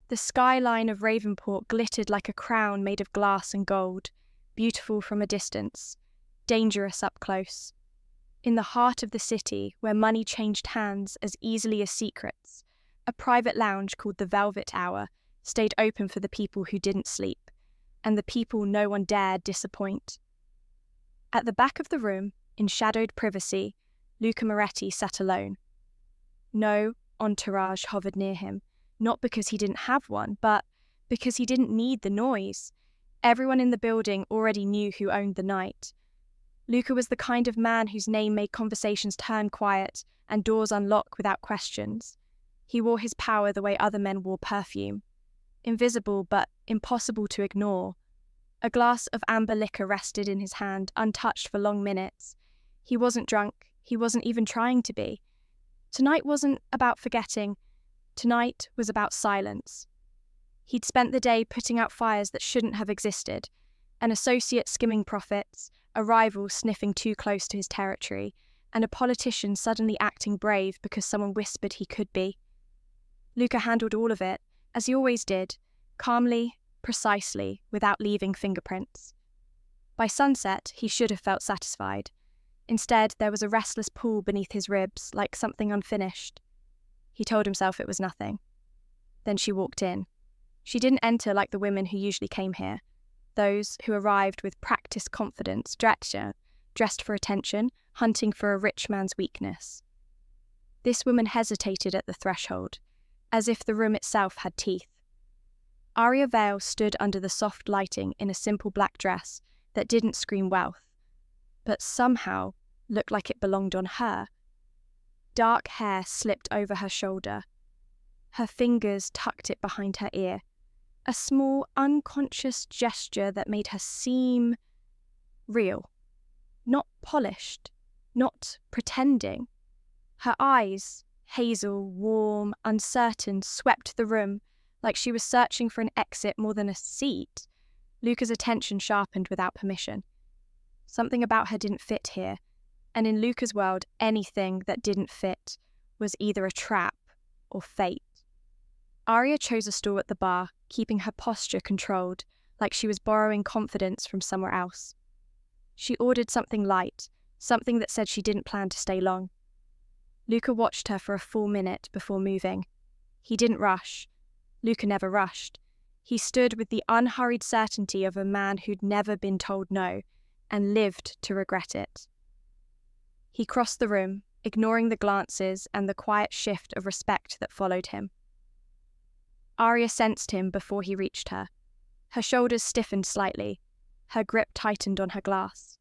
The skyline of Ravenport glittered like a crown made of glass and gold, beautiful from a distance, dangerous up close. In the heart of the city, where money changed hands as easily as secrets, a private lounge called the Velvet Hour stayed open for the people who didn't sleep, and the people no one dared disappoint. At the back of the room, in shadowed privacy, Luca Moretti sat alone. No entourage hovered near him, not because he didn't have one, but because he didn't need the noise. Everyone in the building already knew who owned the night. Luca was the kind of man whose name made conversations turn quiet and doors unlock without questions. He wore his power the way other men wore perfume. Invisible but impossible to ignore. A glass of amber liquor rested in his hand, untouched for long minutes. He wasn't drunk. He wasn't even trying to be. Tonight wasn't about forgetting. Tonight was about silence. He'd spent the day putting out fires that shouldn't have existed, an associate skimming profits, a rival sniffing too close to his territory, and a politician suddenly acting brave because someone whispered he could be. Luca handled all of it, as he always did, calmly, precisely, without leaving fingerprints. By sunset, he should have felt satisfied. Instead, there was a restless pool beneath his ribs, like something unfinished. He told himself it was nothing. Then she walked in. She didn't enter like the women who usually came here, those who arrived with practiced confidence, dressed for attention, hunting for a rich man's weakness. This woman hesitated at the threshold, as if the room itself had teeth. Aria Vale stood under the soft lighting in a simple black dress that didn't scream wealth, but somehow looked like it belonged on her. Dark hair slipped over her shoulder. Her fingers tucked it behind her ear, a small, unconscious gesture that made her seem real, not polished, not pretending. Her eyes, hazel, warm, uncertain, swept the room like she was searching for an exit more than a seat. Luca's attention sharpened without permission. Something about her didn't fit here, and in Luca's world, anything that didn't fit was either a trap or fate. Aria chose a stool at the bar, keeping her posture controlled, like she was borrowing confidence from somewhere else. She ordered something light, something that said she didn't plan to stay long. Luca watched her for a full minute before moving. He didn't rush. Luca never rushed. He stood with the unhurried certainty of a man who'd never been told no, and lived to regret it. He crossed the room, ignoring the glances and the quiet shift of respect that followed him. Aria sensed him before he reached her. Her shoulders stiffened slightly. Her grip tightened on her glass.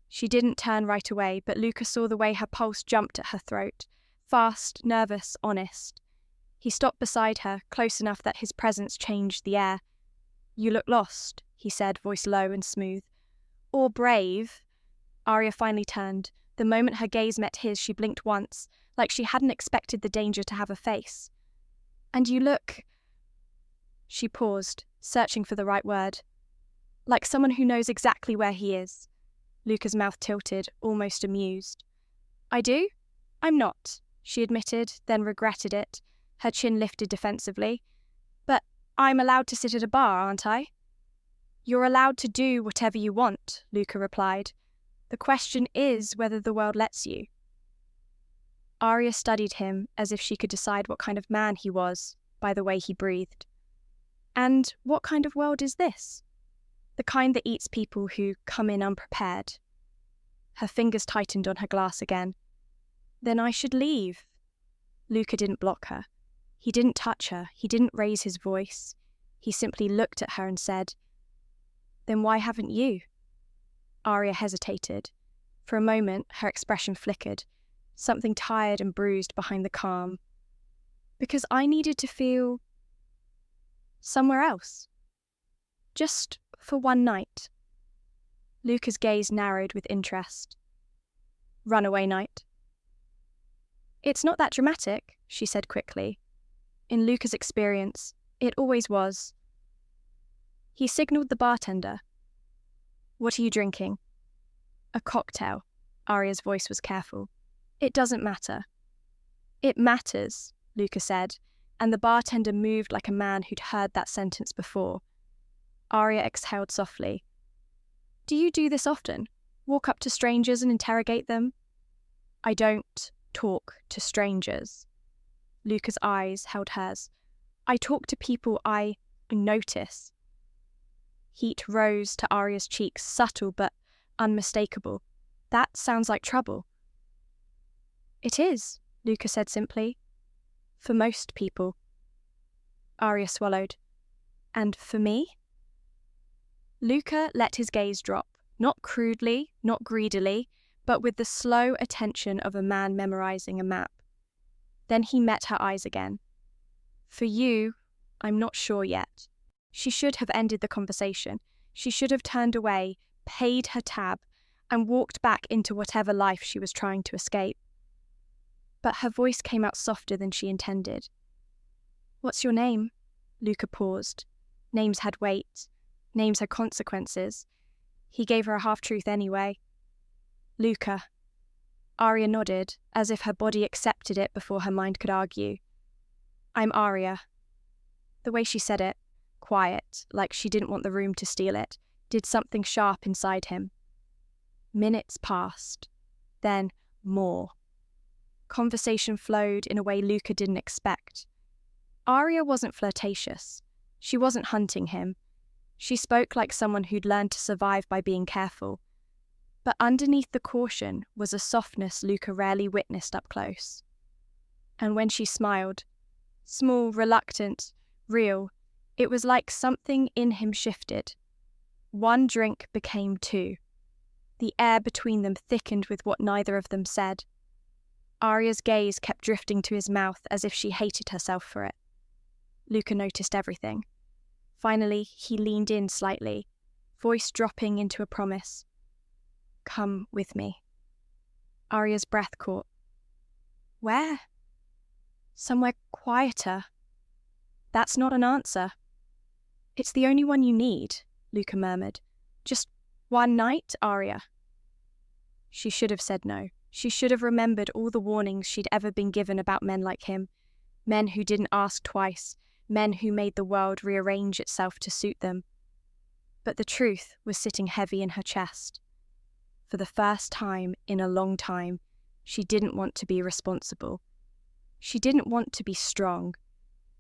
She didn't turn right away, but Luca saw the way her pulse jumped at her throat, fast, nervous, honest. He stopped beside her, close enough that his presence changed the air. "You look lost," he said, voice low and smooth. "Or brave." Aria finally turned. The moment her gaze met his, she blinked once, like she hadn't expected the danger to have a face. "And you look—" She paused, searching for the right word. "Like someone who knows exactly where he is." Luca's mouth tilted, almost amused. "I do? I'm not," she admitted, then regretted it, her chin lifted defensively. "But I'm allowed to sit at a bar, aren't I?" "You're allowed to do whatever you want," Luca replied. "The question is whether the world lets you." Aria studied him as if she could decide what kind of man he was by the way he breathed. "And what kind of world is this? The kind that eats people who come in unprepared." Her fingers tightened on her glass again. "Then I should leave." Luca didn't block her. He didn't touch her. He didn't raise his voice. He simply looked at her and said, "Then why haven't you?" Aria hesitated. For a moment, her expression flickered, something tired and bruised behind the calm. "Because I needed to feel somewhere else. Just for one night." Luca's gaze narrowed with interest. "Runaway night?" "It's not that dramatic," she said quickly. In Luca's experience, it always was. He signaled the bartender. "What are you drinking?" "A cocktail." Aria's voice was careful. "It doesn't matter." "It matters," Luca said, and the bartender moved like a man who'd heard that sentence before. Arya exhaled softly. Do you do this often? Walk up to strangers and interrogate them? I don't talk to strangers. Luca's eyes held hers. I talk to people I notice. Heat rose to Arya's cheeks, subtle but unmistakable. That sounds like trouble. It is, Luca said simply. For most people. Arya swallowed. And for me? Luca let his gaze drop, not crudely, not greedily, but with the slow attention of a man memorizing a map. Then he met her eyes again. For you, I'm not sure yet. She should have ended the conversation. She should have turned away, paid her tab, and walked back into whatever life she was trying to escape. But her voice came out softer than she intended. What's your name? Luca paused. Names had weight. Names had consequences. He gave her a half-truth anyway. Luca. Arya nodded, as if her body accepted it before her mind could argue. I'm Arya. The way she said it, quiet, like she didn't want the room to steal it, did something sharp inside him. Minutes passed. Then more. Conversation flowed in a way Luca didn't expect. Arya wasn't flirtatious. She wasn't hunting him. She spoke like someone who'd learned to survive by being careful. But underneath the caution was a softness Luca rarely witnessed up close. And when she smiled, small, reluctant, real, it was like something in him shifted. One drink became two. The air between them thickened with what neither of them said. Arya's gaze kept drifting to his mouth as if she hated herself for it. Luca noticed everything. Finally, he leaned in slightly, voice dropping into a promise. Come with me. Arya's breath caught. Where? Somewhere quieter. That's not an answer. It's the only one you need, Luca murmured. Just one night, Arya. She should have said no. She should have remembered all the warnings she'd ever been given about men like him. Men who didn't ask twice. Men who made the world rearrange itself to suit them. But the truth was sitting heavy in her chest. For the first time in a long time, she didn't want to be responsible. She didn't want to be strong.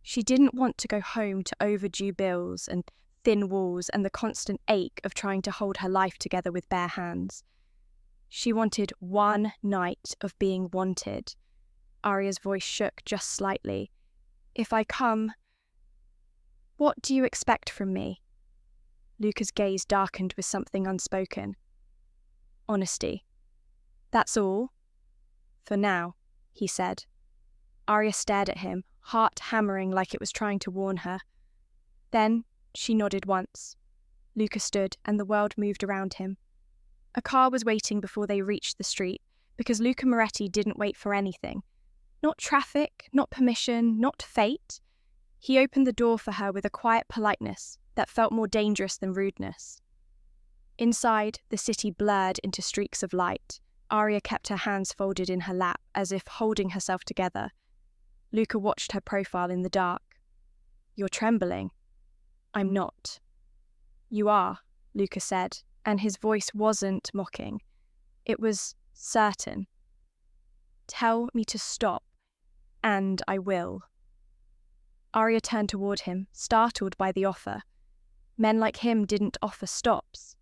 She didn't want to go home to overdue bills and thin walls and the constant ache of trying to hold her life together with bare hands. She wanted one night of being wanted. Arya's voice shook just slightly. If I come, what do you expect from me? Luca's gaze darkened with something unspoken. Honesty. That's all? For now, he said. Arya stared at him, heart hammering like it was trying to warn her. Then she nodded once. Luca stood and the world moved around him. A car was waiting before they reached the street, because Luca Moretti didn't wait for anything. Not traffic, not permission, not fate. He opened the door for her with a quiet politeness that felt more dangerous than rudeness. Inside, the city blurred into streaks of light. Arya kept her hands folded in her lap, as if holding herself together. Luca watched her profile in the dark. You're trembling. I'm not. You are, Luca said, and his voice wasn't mocking. It was certain. Tell me to stop, and I will. Arya turned toward him, startled by the offer. Men like him didn't offer stops.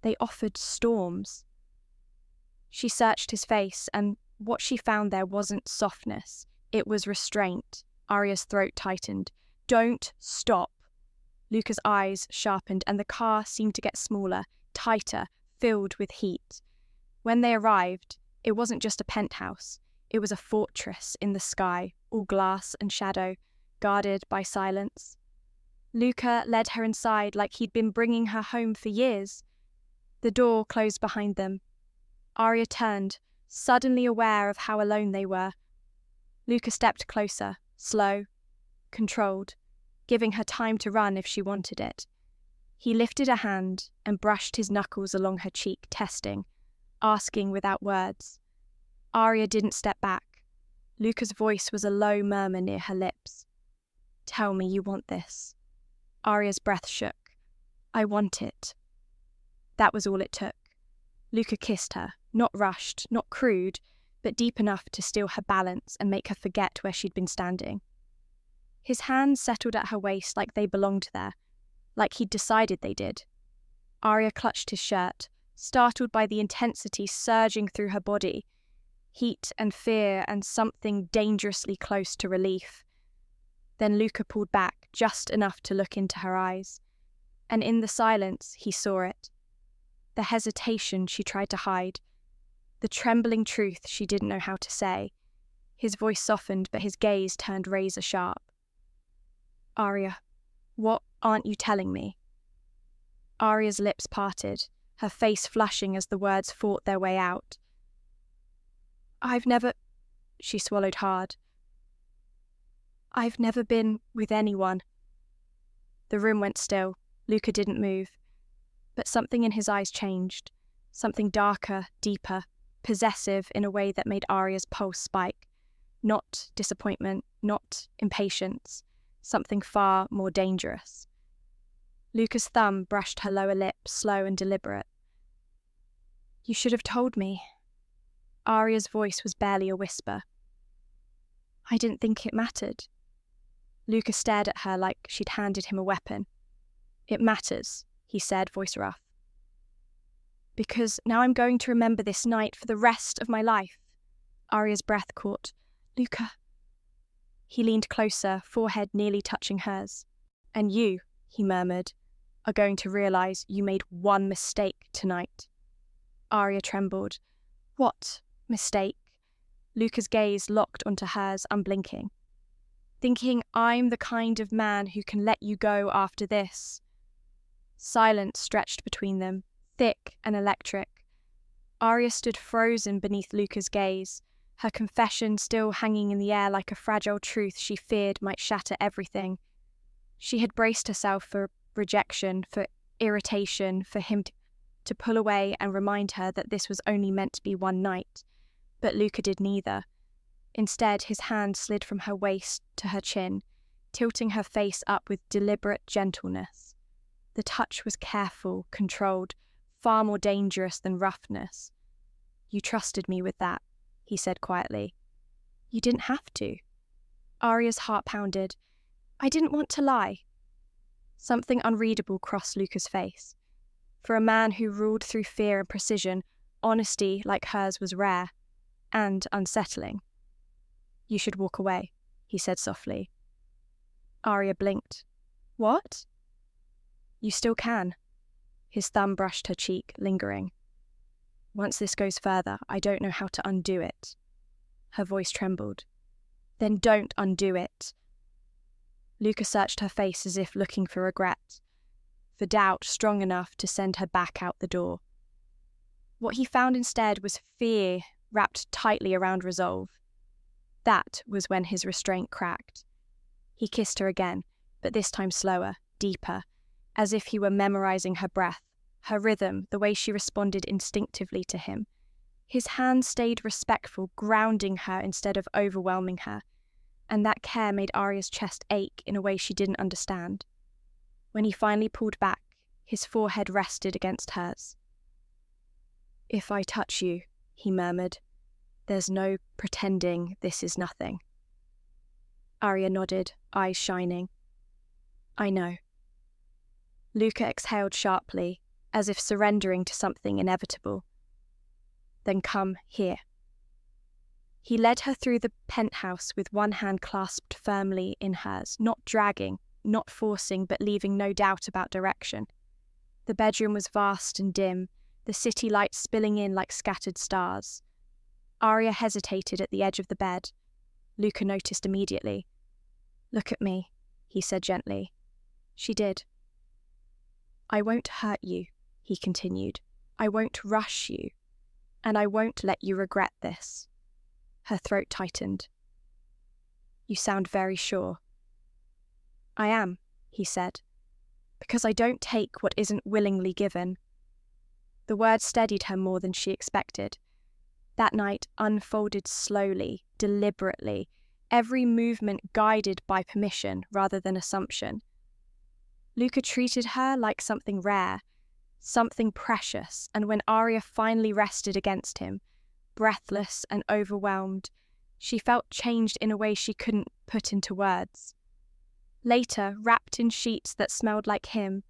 They offered storms. She searched his face, and what she found there wasn't softness. It was restraint. Arya's throat tightened. Don't stop. Luca's eyes sharpened, and the car seemed to get smaller, tighter, filled with heat. When they arrived, it wasn't just a penthouse. It was a fortress in the sky, all glass and shadow, guarded by silence. Luca led her inside like he'd been bringing her home for years. The door closed behind them. Arya turned, suddenly aware of how alone they were. Luca stepped closer, slow, controlled, giving her time to run if she wanted it. He lifted a hand and brushed his knuckles along her cheek, testing, asking without words. Arya didn't step back. Luca's voice was a low murmur near her lips. Tell me you want this. Arya's breath shook. I want it. That was all it took. Luca kissed her, not rushed, not crude, but deep enough to steal her balance and make her forget where she'd been standing. His hands settled at her waist like they belonged there, like he'd decided they did. Arya clutched his shirt, startled by the intensity surging through her body, heat and fear and something dangerously close to relief. Then Luca pulled back just enough to look into her eyes, and in the silence he saw it. The hesitation she tried to hide, the trembling truth she didn't know how to say. His voice softened, but his gaze turned razor sharp. Arya, what aren't you telling me? Arya's lips parted, her face flushing as the words fought their way out. She swallowed hard. I've never been with anyone. The room went still. Luca didn't move. But something in his eyes changed. Something darker, deeper, possessive in a way that made Arya's pulse spike. Not disappointment, not impatience. Something far more dangerous. Luca's thumb brushed her lower lip, slow and deliberate. You should have told me. Arya's voice was barely a whisper. I didn't think it mattered. Luca stared at her like she'd handed him a weapon. It matters, he said, voice rough. Because now I'm going to remember this night for the rest of my life. Arya's breath caught. Luca. He leaned closer, forehead nearly touching hers. And you, he murmured, are going to realize you made one mistake tonight. Arya trembled. What mistake? Luca's gaze locked onto hers, unblinking. Thinking I'm the kind of man who can let you go after this. Silence stretched between them, thick and electric. Arya stood frozen beneath Luca's gaze, her confession still hanging in the air like a fragile truth she feared might shatter everything. She had braced herself for rejection, for irritation, for him to pull away and remind her that this was only meant to be one night. But Luca did neither. Instead, his hand slid from her waist to her chin, tilting her face up with deliberate gentleness. The touch was careful, controlled, far more dangerous than roughness. You trusted me with that, he said quietly. You didn't have to. Arya's heart pounded. I didn't want to lie. Something unreadable crossed Luca's face. For a man who ruled through fear and precision, honesty like hers was rare and unsettling. You should walk away, he said softly. Arya blinked. What? You still can. His thumb brushed her cheek, lingering. Once this goes further, I don't know how to undo it. Her voice trembled. Then don't undo it. Luca searched her face as if looking for regret, for doubt strong enough to send her back out the door. What he found instead was fear wrapped tightly around resolve. That was when his restraint cracked. He kissed her again, but this time slower, deeper, as if he were memorizing her breath, her rhythm, the way she responded instinctively to him. His hand stayed respectful, grounding her instead of overwhelming her, and that care made Arya's chest ache in a way she didn't understand. When he finally pulled back, his forehead rested against hers. If I touch you, he murmured, there's no pretending this is nothing. Arya nodded, eyes shining. I know. Luca exhaled sharply, as if surrendering to something inevitable. Then come here. He led her through the penthouse with one hand clasped firmly in hers, not dragging, not forcing, but leaving no doubt about direction. The bedroom was vast and dim, the city lights spilling in like scattered stars. Arya hesitated at the edge of the bed. Luca noticed immediately. Look at me, he said gently. She did. I won't hurt you, he continued. I won't rush you, and I won't let you regret this. Her throat tightened. You sound very sure. I am, he said, because I don't take what isn't willingly given. The words steadied her more than she expected. That night unfolded slowly, deliberately, every movement guided by permission rather than assumption. Luca treated her like something rare, something precious, and when Arya finally rested against him, breathless and overwhelmed, she felt changed in a way she couldn't put into words. Later, wrapped in sheets that smelled like him,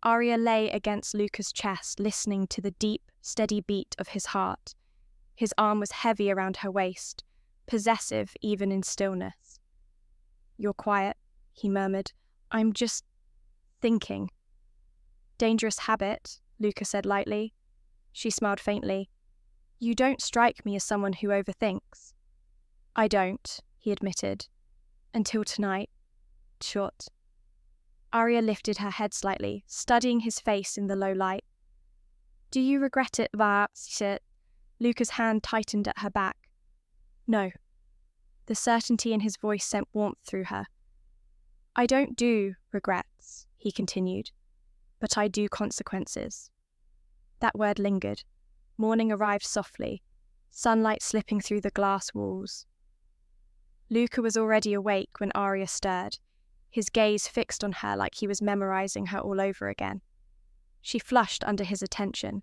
Arya lay against Luca's chest, listening to the deep, steady beat of his heart. His arm was heavy around her waist, possessive even in stillness. "You're quiet," he murmured. "I'm just thinking." "Dangerous habit," Luca said lightly. She smiled faintly. "You don't strike me as someone who overthinks." "I don't," he admitted. "Until tonight. Short." Arya lifted her head slightly, studying his face in the low light. "Do you regret it, va?" Luca's hand tightened at her back. "No." The certainty in his voice sent warmth through her. "I don't do regrets," he continued, "but I do consequences." That word lingered. Morning arrived softly, sunlight slipping through the glass walls. Luca was already awake when Arya stirred, his gaze fixed on her like he was memorizing her all over again. She flushed under his attention.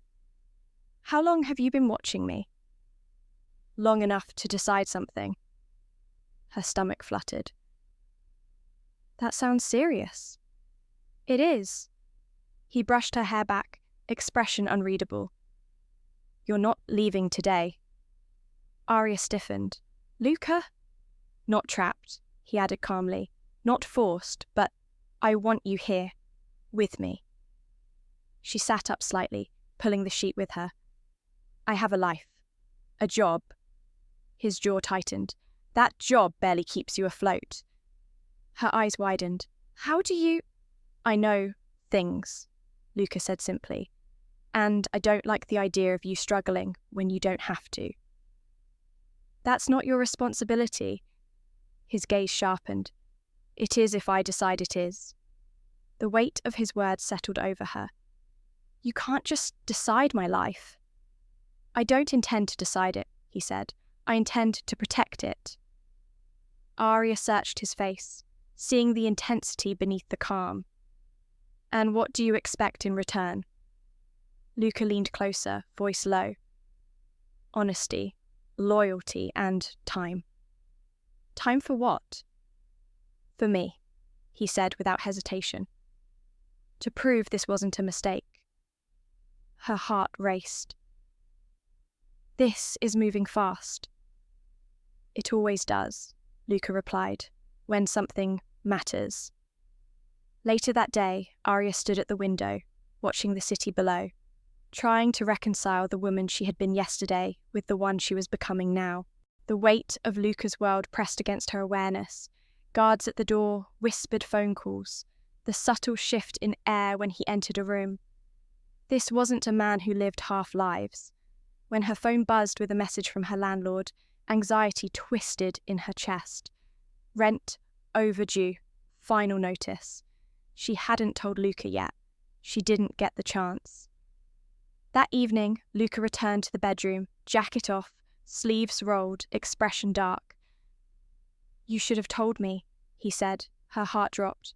"How long have you been watching me?" "Long enough to decide something." Her stomach fluttered. "That sounds serious." "It is." He brushed her hair back, expression unreadable. "You're not leaving today." Arya stiffened. "Luca?" "Not trapped," he added calmly. "Not forced, but I want you here, with me." She sat up slightly, pulling the sheet with her. "I have a life. A job." His jaw tightened. "That job barely keeps you afloat." Her eyes widened. "How do you—" "I know things," Luca said simply. "And I don't like the idea of you struggling when you don't have to." "That's not your responsibility." His gaze sharpened. "It is if I decide it is." The weight of his words settled over her. "You can't just decide my life." "I don't intend to decide it," he said. "I intend to protect it." Arya searched his face, seeing the intensity beneath the calm. "And what do you expect in return?" Luca leaned closer, voice low. "Honesty, loyalty, and time." "Time for what?" "For me," he said without hesitation. "To prove this wasn't a mistake." Her heart raced. "This is moving fast." "It always does," Luca replied, "when something matters." Later that day, Arya stood at the window, watching the city below, trying to reconcile the woman she had been yesterday with the one she was becoming now. The weight of Luca's world pressed against her awareness. Guards at the door, whispered phone calls, the subtle shift in air when he entered a room. This wasn't a man who lived half lives. When her phone buzzed with a message from her landlord, anxiety twisted in her chest. Rent, overdue, final notice. She hadn't told Luca yet. She didn't get the chance. That evening, Luca returned to the bedroom, jacket off, sleeves rolled, expression dark. "You should have told me," he said. Her heart dropped.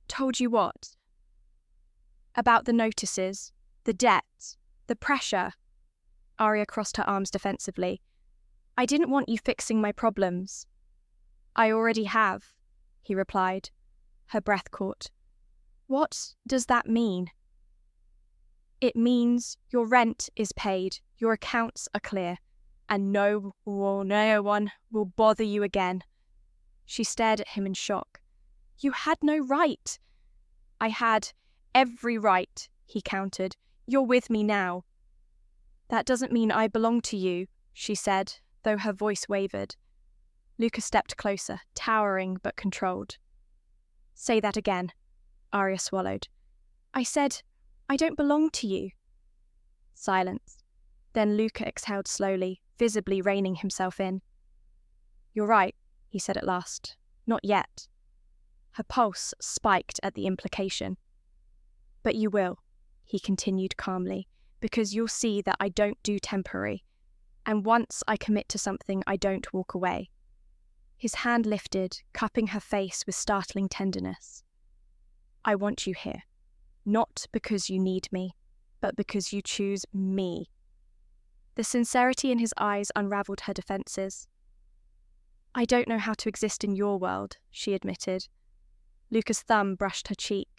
"Told you what?" "About the notices, the debt, the pressure." Arya crossed her arms defensively. "I didn't want you fixing my problems." "I already have," he replied. Her breath caught. "What does that mean?" "It means your rent is paid, your accounts are clear, and no one will bother you again." She stared at him in shock. "You had no right." "I had every right," he countered. "You're with me now." "That doesn't mean I belong to you," she said, though her voice wavered. Luca stepped closer, towering but controlled. "Say that again," Arya swallowed. "I said, I don't belong to you." Silence. Then Luca exhaled slowly, visibly reining himself in. "You're right," he said at last. "Not yet." Her pulse spiked at the implication. "But you will," he continued calmly, "because you'll see that I don't do temporary. And once I commit to something, I don't walk away." His hand lifted, cupping her face with startling tenderness. I want you here, not because you need me, but because you choose me. The sincerity in his eyes unraveled her defenses. I don't know how to exist in your world, she admitted. Luca's thumb brushed her cheek.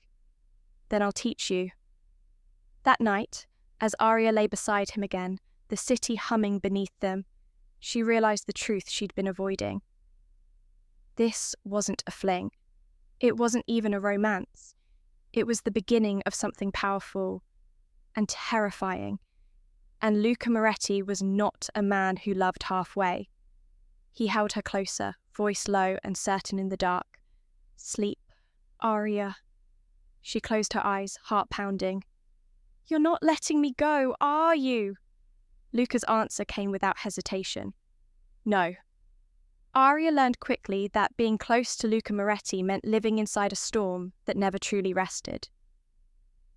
Then I'll teach you. That night, as Arya lay beside him again, the city humming beneath them, she realized the truth she'd been avoiding. This wasn't a fling. It wasn't even a romance. It was the beginning of something powerful and terrifying. And Luca Moretti was not a man who loved halfway. He held her closer, voice low and certain in the dark. Sleep, Arya. She closed her eyes, heart pounding. You're not letting me go, are you? Luca's answer came without hesitation. No. Arya learned quickly that being close to Luca Moretti meant living inside a storm that never truly rested.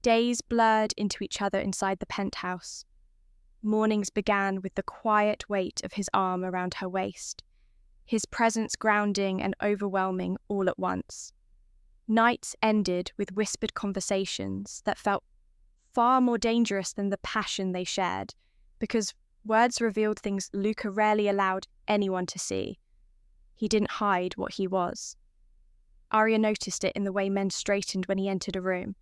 Days blurred into each other inside the penthouse. Mornings began with the quiet weight of his arm around her waist, his presence grounding and overwhelming all at once. Nights ended with whispered conversations that felt far more dangerous than the passion they shared, because words revealed things Luca rarely allowed anyone to see. He didn't hide what he was. Arya noticed it in the way men straightened when he entered a room,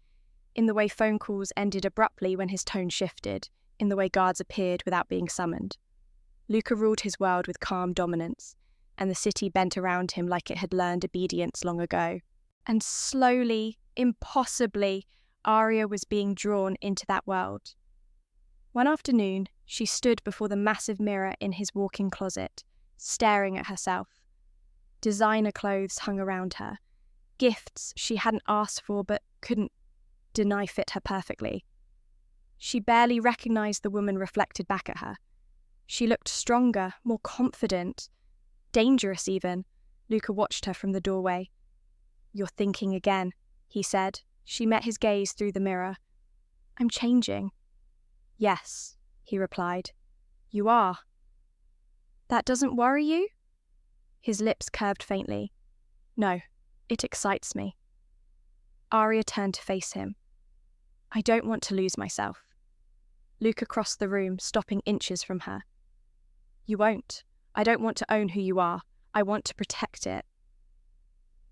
in the way phone calls ended abruptly when his tone shifted, in the way guards appeared without being summoned. Luca ruled his world with calm dominance, and the city bent around him like it had learned obedience long ago. And slowly, impossibly, Arya was being drawn into that world. One afternoon, she stood before the massive mirror in his walk-in closet, staring at herself. Designer clothes hung around her, gifts she hadn't asked for but couldn't deny fit her perfectly. She barely recognized the woman reflected back at her. She looked stronger, more confident, dangerous even. Luca watched her from the doorway. You're thinking again, he said. She met his gaze through the mirror. I'm changing. Yes, he replied. You are. That doesn't worry you? His lips curved faintly. No, it excites me. Arya turned to face him. I don't want to lose myself. Luca crossed the room, stopping inches from her. You won't. I don't want to own who you are. I want to protect it.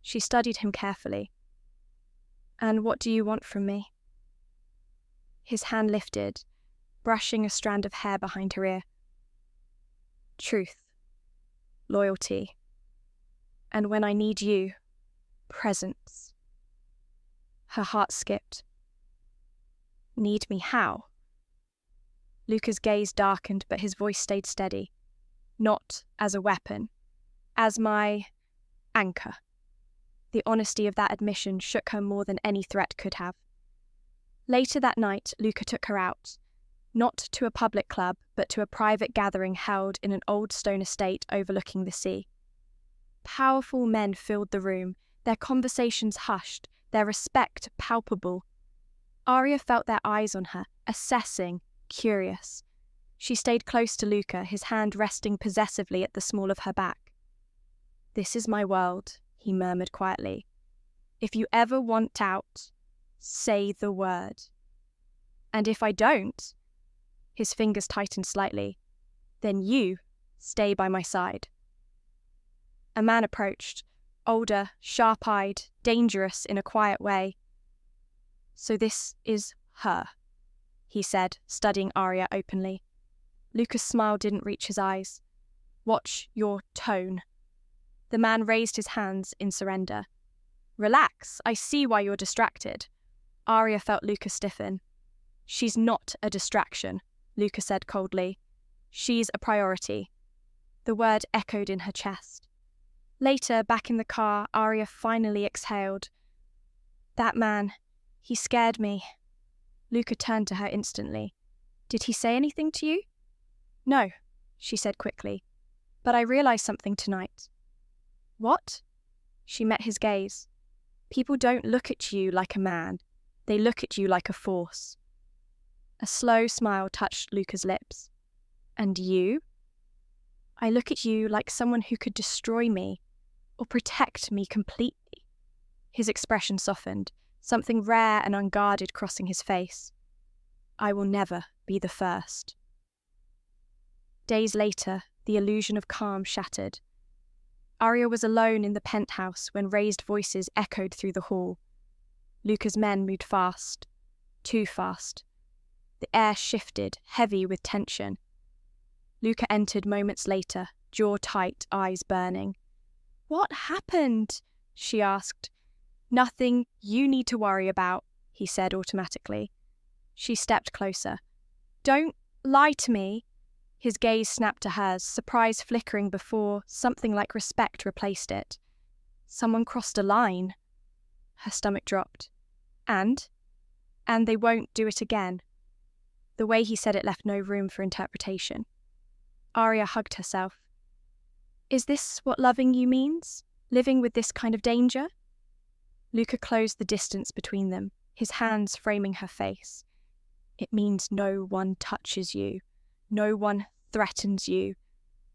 She studied him carefully. And what do you want from me? His hand lifted, brushing a strand of hair behind her ear. Truth. Loyalty. And when I need you, presence. Her heart skipped. Need me how? Luca's gaze darkened, but his voice stayed steady. Not as a weapon, as my anchor. The honesty of that admission shook her more than any threat could have. Later that night, Luca took her out, not to a public club, but to a private gathering held in an old stone estate overlooking the sea. Powerful men filled the room, their conversations hushed, their respect palpable. Arya felt their eyes on her, assessing, curious. She stayed close to Luca, his hand resting possessively at the small of her back. This is my world, he murmured quietly. If you ever want out, say the word. And if I don't, his fingers tightened slightly, then you stay by my side. A man approached, older, sharp-eyed, dangerous in a quiet way. So this is her, he said, studying Arya openly. Luca's smile didn't reach his eyes. Watch your tone. The man raised his hands in surrender. Relax, I see why you're distracted. Arya felt Luca stiffen. She's not a distraction, Luca said coldly. She's a priority. The word echoed in her chest. Later, back in the car, Arya finally exhaled. That man, he scared me. Luca turned to her instantly. Did he say anything to you? No, she said quickly. But I realized something tonight. What? She met his gaze. People don't look at you like a man. They look at you like a force. A slow smile touched Luca's lips. And you? I look at you like someone who could destroy me, or protect me completely? His expression softened, something rare and unguarded crossing his face. I will never be the first. Days later, the illusion of calm shattered. Arya was alone in the penthouse when raised voices echoed through the hall. Luca's men moved fast, too fast. The air shifted, heavy with tension. Luca entered moments later, jaw tight, eyes burning. "What happened?" she asked. "Nothing you need to worry about," he said automatically. She stepped closer. "Don't lie to me." His gaze snapped to hers, surprise flickering before something like respect replaced it. Someone crossed a line. Her stomach dropped. And they won't do it again. The way he said it left no room for interpretation. Arya hugged herself. "Is this what loving you means? Living with this kind of danger?" Luca closed the distance between them, his hands framing her face. "It means no one touches you. No one threatens you.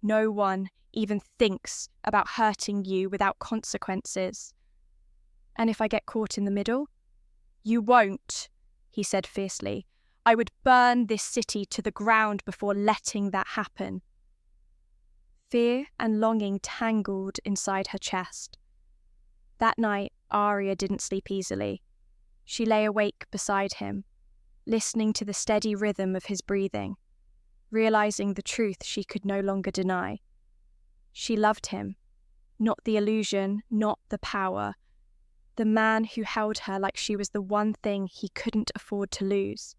No one even thinks about hurting you without consequences. And if I get caught in the middle?" "You won't," he said fiercely. "I would burn this city to the ground before letting that happen." Fear and longing tangled inside her chest. That night, Arya didn't sleep easily. She lay awake beside him, listening to the steady rhythm of his breathing, realizing the truth she could no longer deny. She loved him, not the illusion, not the power, the man who held her like she was the one thing he couldn't afford to lose.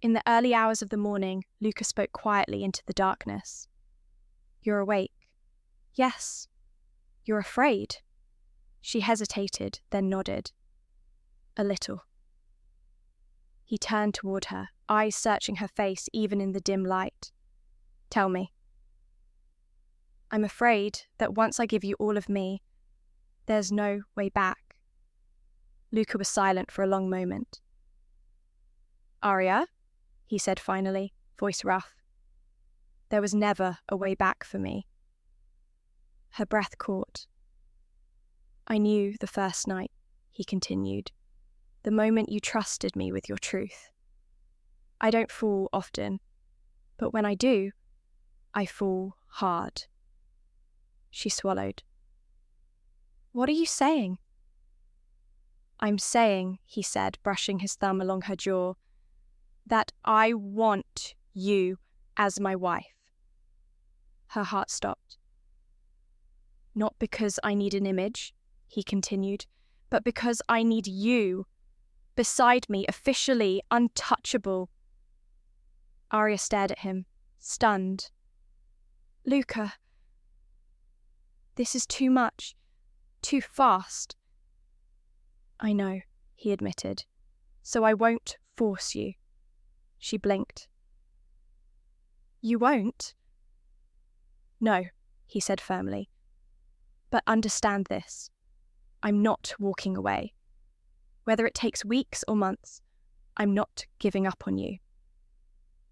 In the early hours of the morning, Luca spoke quietly into the darkness. "You're awake." "Yes." "You're afraid?" She hesitated, then nodded. "A little." He turned toward her, eyes searching her face even in the dim light. "Tell me." "I'm afraid that once I give you all of me, there's no way back." Luca was silent for a long moment. "Arya," he said finally, voice rough. "There was never a way back for me." Her breath caught. "I knew the first night," he continued, "the moment you trusted me with your truth. I don't fall often, but when I do, I fall hard." She swallowed. "What are you saying?" "I'm saying," he said, brushing his thumb along her jaw, "that I want you as my wife." Her heart stopped. "Not because I need an image," he continued, "but because I need you, beside me, officially untouchable." Arya stared at him, stunned. "Luca, this is too much, too fast." "I know," he admitted, "so I won't force you." She blinked. "You won't?" "No," he said firmly. "But understand this. I'm not walking away. Whether it takes weeks or months, I'm not giving up on you."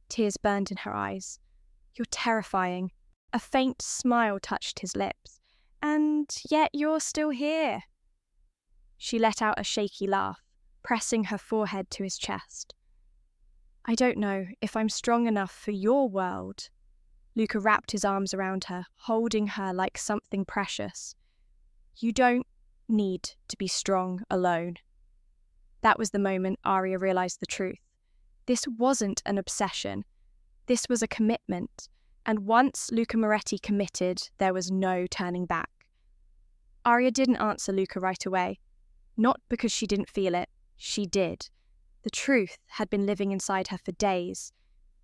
Tears burned in her eyes. "You're terrifying." A faint smile touched his lips. "And yet you're still here." She let out a shaky laugh, pressing her forehead to his chest. "I don't know if I'm strong enough for your world." Luca wrapped his arms around her, holding her like something precious. "You don't need to be strong alone." That was the moment Arya realized the truth. This wasn't an obsession. This was a commitment, and once Luca Moretti committed, there was no turning back. Arya didn't answer Luca right away. Not because she didn't feel it. She did. The truth had been living inside her for days,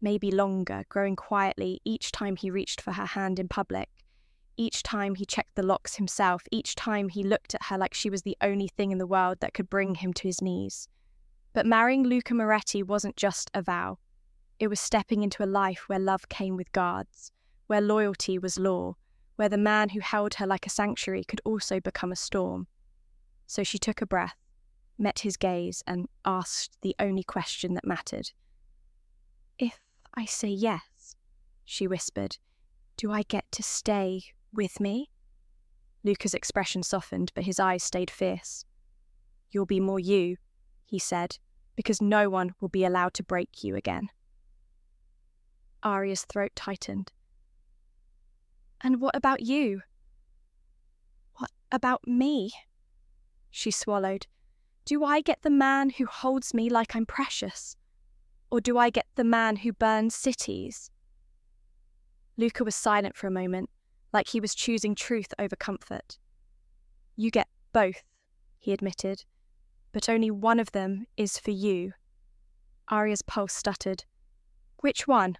maybe longer, growing quietly each time he reached for her hand in public, each time he checked the locks himself, each time he looked at her like she was the only thing in the world that could bring him to his knees. But marrying Luca Moretti wasn't just a vow. It was stepping into a life where love came with guards, where loyalty was law, where the man who held her like a sanctuary could also become a storm. So she took a breath, met his gaze, and asked the only question that mattered. "If I say yes," she whispered, "do I get to stay with me?" Luca's expression softened, but his eyes stayed fierce. "You'll be more you," he said, "because no one will be allowed to break you again." Arya's throat tightened. "And what about you?" "What about me?" She swallowed. "Do I get the man who holds me like I'm precious? Or do I get the man who burns cities?" Luca was silent for a moment, like he was choosing truth over comfort. "You get both," he admitted, "but only one of them is for you." Arya's pulse stuttered. "Which one?"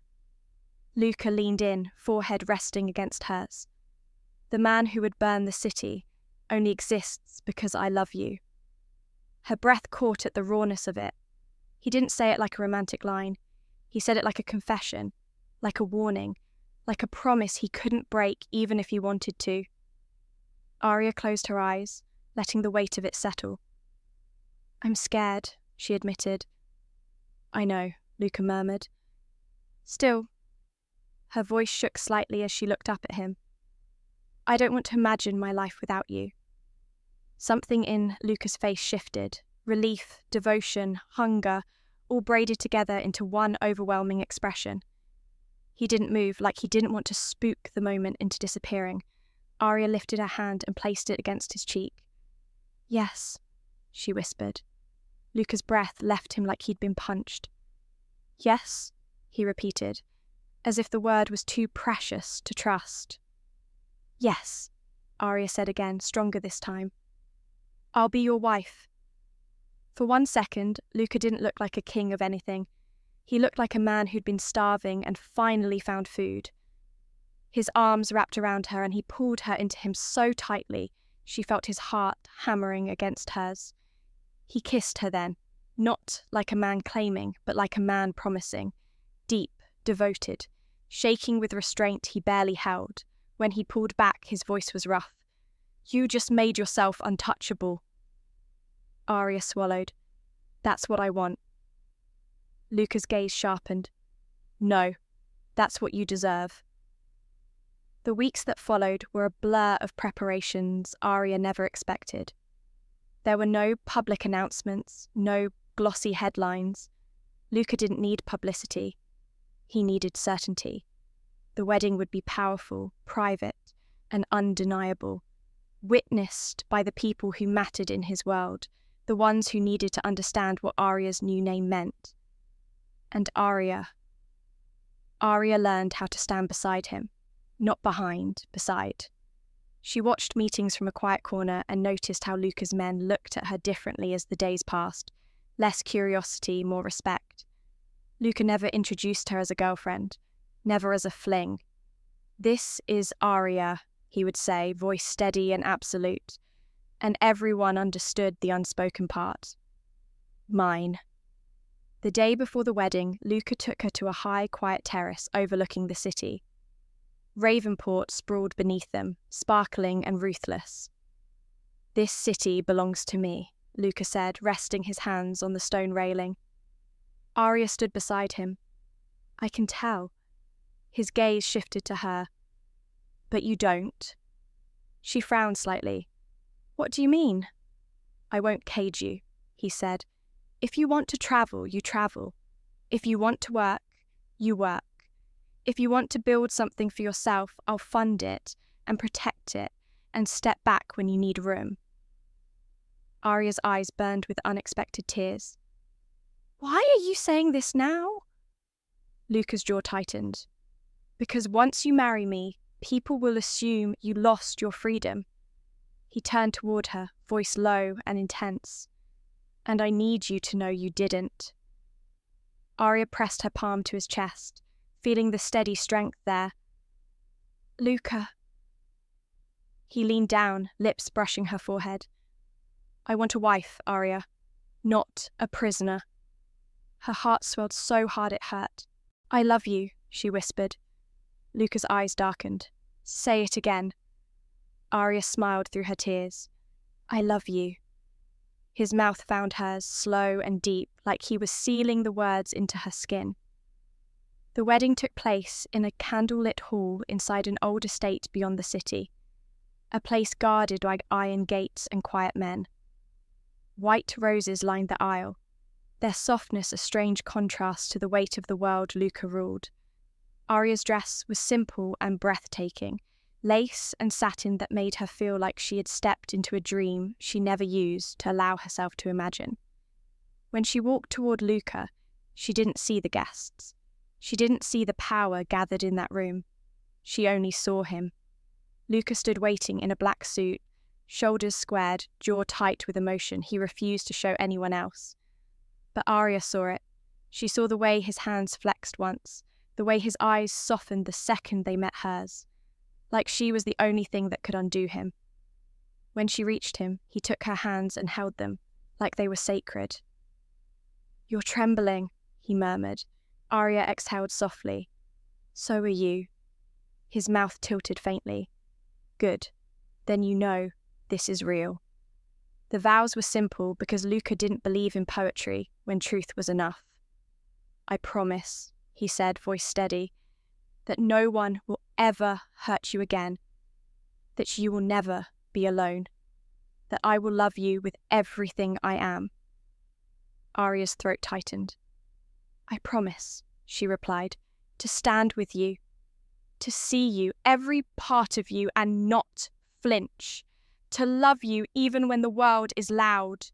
Luca leaned in, forehead resting against hers. "The man who would burn the city only exists because I love you." Her breath caught at the rawness of it. He didn't say it like a romantic line. He said it like a confession, like a warning, like a promise he couldn't break even if he wanted to. Arya closed her eyes, letting the weight of it settle. "I'm scared," she admitted. "I know," Luca murmured. "Still," her voice shook slightly as she looked up at him, "I don't want to imagine my life without you." Something in Luca's face shifted. Relief, devotion, hunger, all braided together into one overwhelming expression. He didn't move, like he didn't want to spook the moment into disappearing. Arya lifted her hand and placed it against his cheek. "Yes," she whispered. Luca's breath left him like he'd been punched. "Yes," he repeated, as if the word was too precious to trust. "Yes," Arya said again, stronger this time. "I'll be your wife." For 1 second, Luca didn't look like a king of anything. He looked like a man who'd been starving and finally found food. His arms wrapped around her and he pulled her into him so tightly she felt his heart hammering against hers. He kissed her then, not like a man claiming, but like a man promising. Deep, devoted, shaking with restraint he barely held. When he pulled back, his voice was rough. "You just made yourself untouchable." Arya swallowed. "That's what I want." Luca's gaze sharpened. "No, that's what you deserve." The weeks that followed were a blur of preparations Arya never expected. There were no public announcements, no glossy headlines. Luca didn't need publicity. He needed certainty. The wedding would be powerful, private, and undeniable, witnessed by the people who mattered in his world, the ones who needed to understand what Arya's new name meant. And Arya learned how to stand beside him, not behind, beside. She watched meetings from a quiet corner and noticed how Luca's men looked at her differently as the days passed, less curiosity, more respect. Luca never introduced her as a girlfriend, never as a fling. "This is Arya," he would say, voice steady and absolute, and everyone understood the unspoken part. "Mine." The day before the wedding, Luca took her to a high, quiet terrace overlooking the city. Ravenport sprawled beneath them, sparkling and ruthless. "This city belongs to me," Luca said, resting his hands on the stone railing. Arya stood beside him. "I can tell." His gaze shifted to her. "But you don't." She frowned slightly. "What do you mean?" "I won't cage you," he said. "If you want to travel, you travel. If you want to work, you work. If you want to build something for yourself, I'll fund it and protect it and step back when you need room." Arya's eyes burned with unexpected tears. "Why are you saying this now?" Luca's jaw tightened. "Because once you marry me, people will assume you lost your freedom." He turned toward her, voice low and intense. "And I need you to know you didn't." Arya pressed her palm to his chest, feeling the steady strength there. "Luca." He leaned down, lips brushing her forehead. "I want a wife, Arya, not a prisoner." Her heart swelled so hard it hurt. "I love you," she whispered. Luca's eyes darkened. "Say it again." Arya smiled through her tears. "I love you." His mouth found hers, slow and deep, like he was sealing the words into her skin. The wedding took place in a candlelit hall inside an old estate beyond the city. a place guarded by iron gates and quiet men. White roses lined the aisle, their softness a strange contrast to the weight of the world Luca ruled. Arya's dress was simple and breathtaking, lace and satin that made her feel like she had stepped into a dream she never used to allow herself to imagine. When she walked toward Luca, she didn't see the guests. She didn't see the power gathered in that room. She only saw him. Luca stood waiting in a black suit, shoulders squared, jaw tight with emotion he refused to show anyone else. But Arya saw it. She saw the way his hands flexed once, the way his eyes softened the second they met hers, like she was the only thing that could undo him. When she reached him, he took her hands and held them, like they were sacred. "You're trembling," he murmured. Arya exhaled softly. "So are you." His mouth tilted faintly. "Good. Then you know this is real." The vows were simple because Luca didn't believe in poetry when truth was enough. "I promise," he said, voice steady, "that no one will ever hurt you again, that you will never be alone, that I will love you with everything I am." Arya's throat tightened. "I promise," she replied, "to stand with you, to see you, every part of you, and not flinch, to love you even when the world is loud."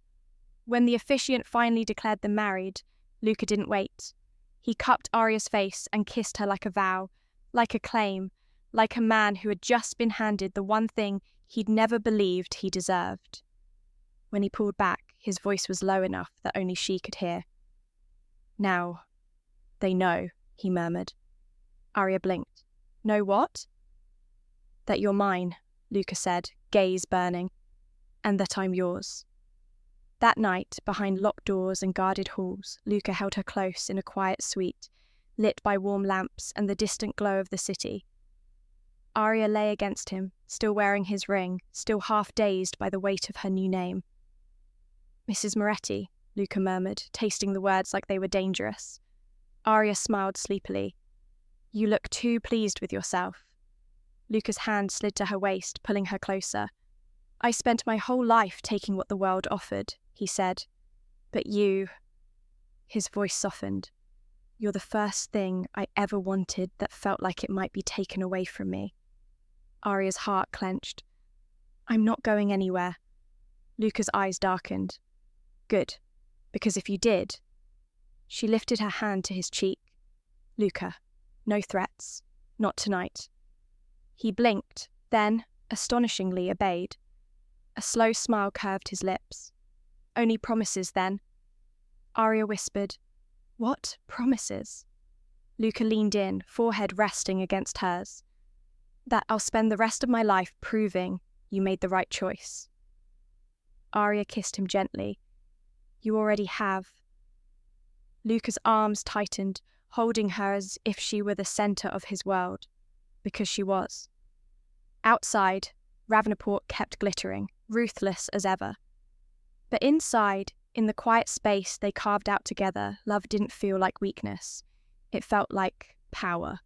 When the officiant finally declared them married, Luca didn't wait. He cupped Arya's face and kissed her like a vow, like a claim, like a man who had just been handed the one thing he'd never believed he deserved. When he pulled back, his voice was low enough that only she could hear. "Now, they know," he murmured. Arya blinked. "Know what?" "That you're mine," Luca said, gaze burning, "and that I'm yours." That night, behind locked doors and guarded halls, Luca held her close in a quiet suite, lit by warm lamps and the distant glow of the city. Arya lay against him, still wearing his ring, still half dazed by the weight of her new name. "Mrs. Moretti," Luca murmured, tasting the words like they were dangerous. Arya smiled sleepily. "You look too pleased with yourself." Luca's hand slid to her waist, pulling her closer. "I spent my whole life taking what the world offered," he said. "But you—" His voice softened. "You're the first thing I ever wanted that felt like it might be taken away from me." Arya's heart clenched. "I'm not going anywhere." Luca's eyes darkened. "Good, because if you did—" She lifted her hand to his cheek. "Luca, no threats. Not tonight." He blinked, then, astonishingly, obeyed. A slow smile curved his lips. "Only promises, then?" Arya whispered, "What promises?" Luca leaned in, forehead resting against hers. "That I'll spend the rest of my life proving you made the right choice." Arya kissed him gently. "You already have." Luca's arms tightened, holding her as if she were the center of his world, because she was. Outside, Ravnaport kept glittering, ruthless as ever. But inside, in the quiet space they carved out together, love didn't feel like weakness. It felt like power.